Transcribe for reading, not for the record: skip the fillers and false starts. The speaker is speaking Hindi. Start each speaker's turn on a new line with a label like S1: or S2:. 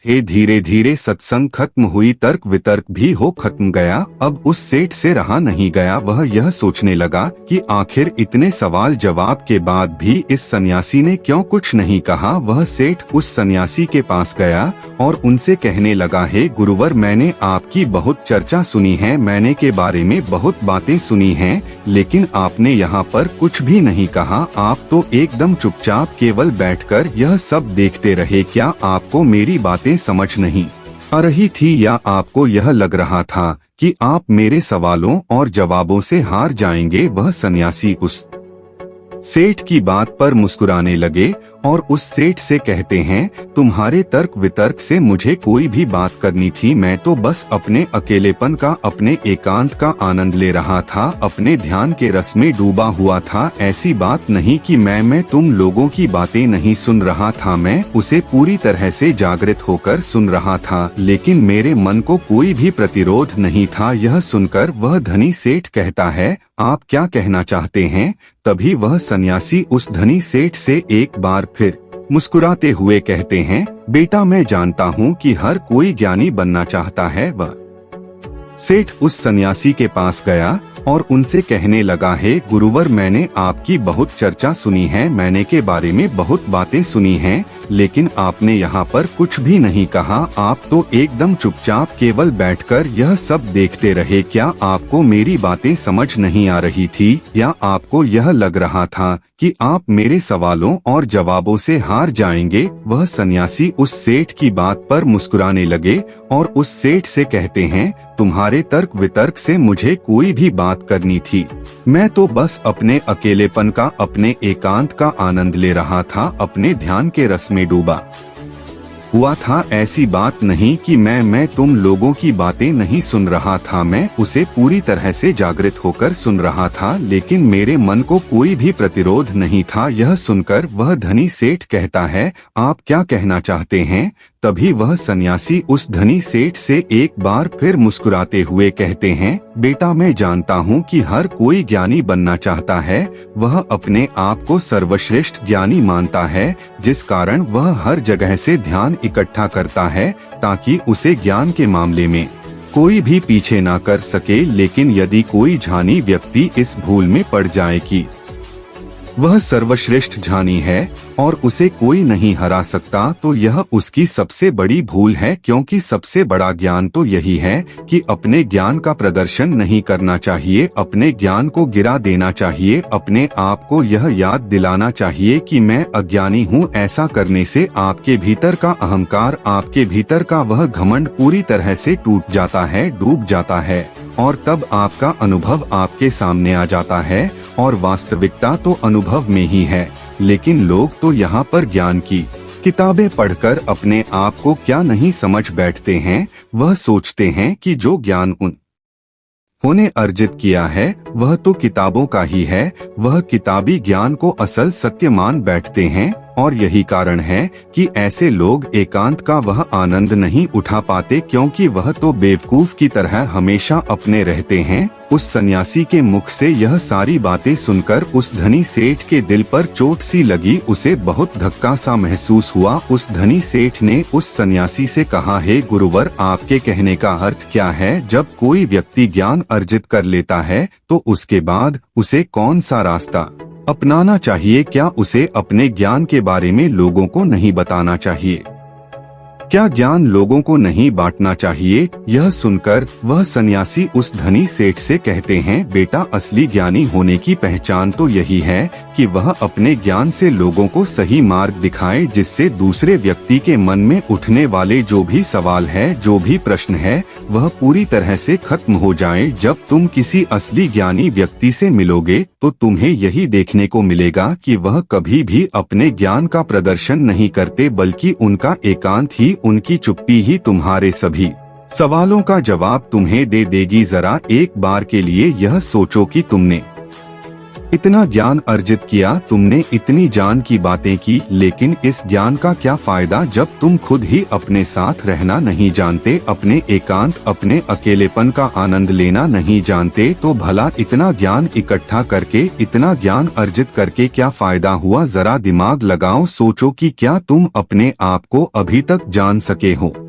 S1: धीरे धीरे सत्संग खत्म हुई, तर्क वितर्क भी हो खत्म गया। अब उस सेठ से रहा नहीं गया। वह यह सोचने लगा कि आखिर इतने सवाल जवाब के बाद भी इस सन्यासी ने क्यों कुछ नहीं कहा। वह सेठ उस सन्यासी के पास गया और उनसे कहने लगा, हे गुरुवर, मैंने आपकी बहुत चर्चा सुनी है, मैंने के बारे में बहुत बातें सुनी हैं, लेकिन आपने यहाँ पर कुछ भी नहीं कहा। आप तो एकदम चुपचाप केवल बैठकर यह सब देखते रहे। क्या आपको मेरी बातें समझ नहीं आ रही थी, या आपको यह लग रहा था कि आप मेरे सवालों और जवाबों से हार जाएंगे? वह सन्यासी उस सेठ की बात पर मुस्कुराने लगे और उस सेठ से कहते हैं, तुम्हारे तर्क वितर्क से मुझे कोई भी बात करनी थी, मैं तो बस अपने अकेलेपन का, अपने एकांत का आनंद ले रहा था, अपने ध्यान के रस में डूबा हुआ था। ऐसी बात नहीं कि मैं तुम लोगों की बातें नहीं सुन रहा था, मैं उसे पूरी तरह से जागृत होकर सुन रहा था, लेकिन मेरे मन को कोई भी प्रतिरोध नहीं था। यह सुनकर वह धनी सेठ कहता है, आप क्या कहना चाहते हैं? तभी वह सन्यासी उस धनी सेठ से एक बार फिर मुस्कुराते हुए कहते हैं, बेटा, मैं जानता हूँ कि हर कोई ज्ञानी बनना चाहता है। वह सेठ उस सन्यासी के पास गया और उनसे कहने लगा, हे गुरुवर, मैंने आपकी बहुत चर्चा सुनी है, मैंने के बारे में बहुत बातें सुनी हैं, लेकिन आपने यहाँ पर कुछ भी नहीं कहा। आप तो एकदम चुपचाप केवल बैठकर यह सब देखते रहे। क्या आपको मेरी बातें समझ नहीं आ रही थी, या आपको यह लग रहा था कि आप मेरे सवालों और जवाबों से हार जाएंगे? वह सन्यासी उस सेठ की बात पर मुस्कुराने लगे और उस सेठ से कहते हैं, तुम्हारे तर्क वितर्क से मुझे कोई भी बात करनी थी, मैं तो बस अपने अकेलेपन का, अपने एकांत का आनंद ले रहा था, अपने ध्यान के रस में डूबा हुआ था। ऐसी बात नहीं कि मैं तुम लोगों की बातें नहीं सुन रहा था, मैं उसे पूरी तरह से जागृत होकर सुन रहा था, लेकिन मेरे मन को कोई भी प्रतिरोध नहीं था। यह सुनकर वह धनी सेठ कहता है, आप क्या कहना चाहते हैं? तभी वह सन्यासी उस धनी सेठ से एक बार फिर मुस्कुराते हुए कहते हैं, बेटा, मैं जानता हूँ कि हर कोई ज्ञानी बनना चाहता है, वह अपने आप को सर्वश्रेष्ठ ज्ञानी मानता है, जिस कारण वह हर जगह से ध्यान इकट्ठा करता है ताकि उसे ज्ञान के मामले में कोई भी पीछे ना कर सके। लेकिन यदि कोई ज्ञानी व्यक्ति इस भूल में पड़ जाए कि वह सर्वश्रेष्ठ ज्ञानी है और उसे कोई नहीं हरा सकता, तो यह उसकी सबसे बड़ी भूल है, क्योंकि सबसे बड़ा ज्ञान तो यही है कि अपने ज्ञान का प्रदर्शन नहीं करना चाहिए, अपने ज्ञान को गिरा देना चाहिए, अपने आप को यह याद दिलाना चाहिए कि मैं अज्ञानी हूँ। ऐसा करने से आपके भीतर का अहंकार, आपके भीतर का वह घमंड पूरी तरह से टूट जाता है, डूब जाता है, और तब आपका अनुभव आपके सामने आ जाता है, और वास्तविकता तो अनुभव में ही है। लेकिन लोग तो यहाँ पर ज्ञान की किताबें पढ़कर अपने आप को क्या नहीं समझ बैठते हैं। वह सोचते हैं कि जो ज्ञान उन्होंने अर्जित किया है वह तो किताबों का ही है, वह किताबी ज्ञान को असल सत्य मान बैठते हैं, और यही कारण है कि ऐसे लोग एकांत का वह आनंद नहीं उठा पाते, क्योंकि वह तो बेवकूफ की तरह हमेशा अपने रहते हैं। उस सन्यासी के मुख से यह सारी बातें सुनकर उस धनी सेठ के दिल पर चोट सी लगी, उसे बहुत धक्का सा महसूस हुआ। उस धनी सेठ ने उस सन्यासी से कहा, हे गुरुवर, आपके कहने का अर्थ क्या है? जब कोई व्यक्ति ज्ञान अर्जित कर लेता है तो उसके बाद उसे कौन सा रास्ता अपनाना चाहिए? क्या उसे अपने ज्ञान के बारे में लोगों को नहीं बताना चाहिए? क्या ज्ञान लोगों को नहीं बांटना चाहिए? यह सुनकर वह सन्यासी उस धनी सेठ से कहते हैं, बेटा, असली ज्ञानी होने की पहचान तो यही है कि वह अपने ज्ञान से लोगों को सही मार्ग दिखाए, जिससे दूसरे व्यक्ति के मन में उठने वाले जो भी सवाल है, जो भी प्रश्न है, वह पूरी तरह से खत्म हो जाए। जब तुम किसी असली ज्ञानी व्यक्ति से मिलोगे तो तुम्हें यही देखने को मिलेगा कि वह कभी भी अपने ज्ञान का प्रदर्शन नहीं करते, बल्कि उनका एकांत ही, उनकी चुप्पी ही तुम्हारे सभी सवालों का जवाब तुम्हें दे देगी। जरा एक बार के लिए यह सोचो कि तुमने इतना ज्ञान अर्जित किया तुमने, इतनी जान की बातें की, लेकिन इस ज्ञान का क्या फायदा जब तुम खुद ही अपने साथ रहना नहीं जानते, अपने एकांत, अपने अकेलेपन का आनंद लेना नहीं जानते। तो भला इतना ज्ञान इकट्ठा करके, इतना ज्ञान अर्जित करके क्या फायदा हुआ? जरा दिमाग लगाओ, सोचो कि क्या तुम अपने आप को अभी तक जान सके हो।